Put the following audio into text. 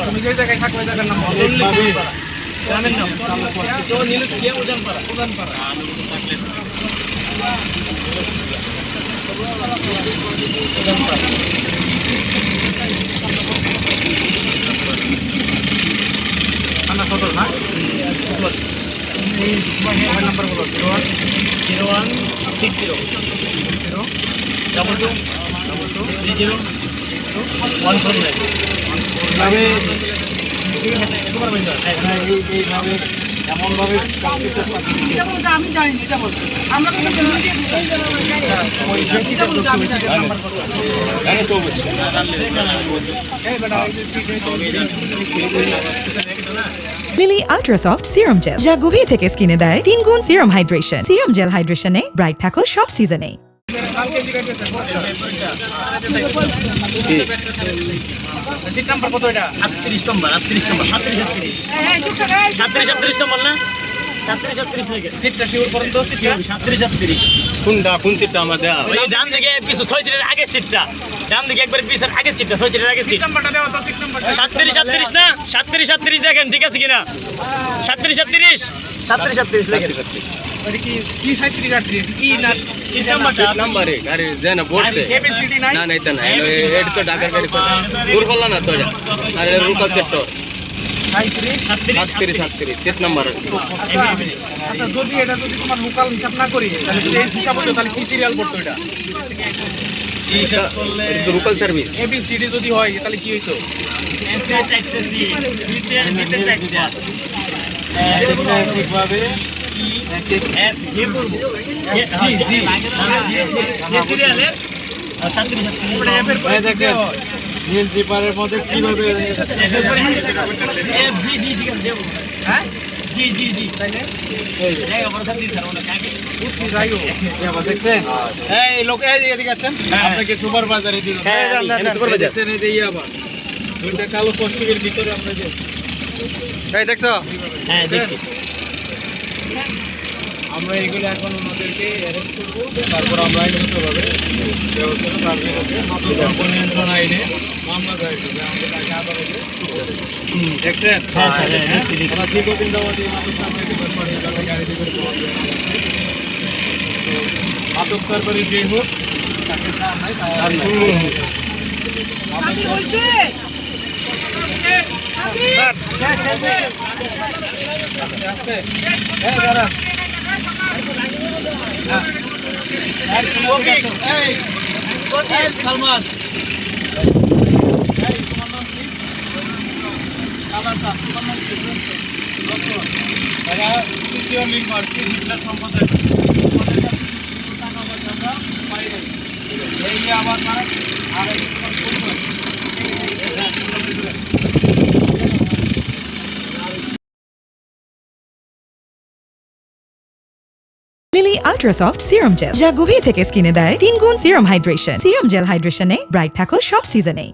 তুমি যে জায়গায় থাকো ওই জায়গার নাম গ্রামের নাম থানা সদর না এই মোবাইল নাম্বার বলো 0160 এমনভাবে আমি জানি এটা বলছি আমরা Lily ultra soft serum gel যা গভীর থেকে স্কিনে দেয় 3 গুণ সিরাম হাইড্রেশন। সিরাম জেল হাইড্রেশনে ব্রাইট থাকো সব সিজনে। সিট নাম্বার কত এটা 38 নম্বর 38 নম্বর 37 37 নম্বর না 37 লাগে সিটটা শিওর পর্যন্ত 37 কোনটা কোন সিটটা আমার দেয়া ওই ডান দিকে পিছু 6 সিটের আগে সিটটা ডান দিকে একবার পিছের আগে সিটটা 6 সিটের আগে সিট নাম্বারটা দাও তো সিট নাম্বারটা 37 না 37 দেখেন ঠিক আছে কিনা 37 লাগে আরে কি 37 কি না সিট নাম্বারটা নাম্বারে গাড়ি যেন বলছে এবিসিডি নাই না এটা না এটা তো ঢাকার গাড়ি তো দূর বললা না তো আরে রুকাল সেক্টর 37 সিট নাম্বার আচ্ছা যদি এটা যদি তোমার লোকাল হিসাব না করি তাহলে এই হিসাব হতো তাহলে কি সিরিয়াল পড়তো এটা এই হিসাব করলে রুকাল সার্ভিস এবিসিডি যদি হয় তাহলে কি হইতো ঠিকভাবে নীল জিপারের মধ্যে কিভাবে আপনাকে সুপার বাজারে কালো প্লাস্টিকের ভিতরে আমরা দেখছো হ্যাঁ দেখছি আমরা এগুলো এখন ওনাদেরকে অ্যারেস্ট করবো তারপর আমরা আইনগতভাবে ব্যবস্থা নিয়ন্ত্রণ আইনে মামলা দায়ের করবে আমাদের কাছে আদালতে দেখছেন আমরা দীর্ঘদিন যাবতীয় গাড়িতে করে আটক তারপরে যে হোক তাকে সালমান তৃতীয় লিঙ্গ সম্প্রদায় আবার Lily ultra soft serum gel যা গভীর থেকে স্কিনে দেয় 3 গুণ সিরাম হাইড্রেশন। সিরাম জেল হাইড্রেশনে ব্রাইট থাকো সব সিজনে।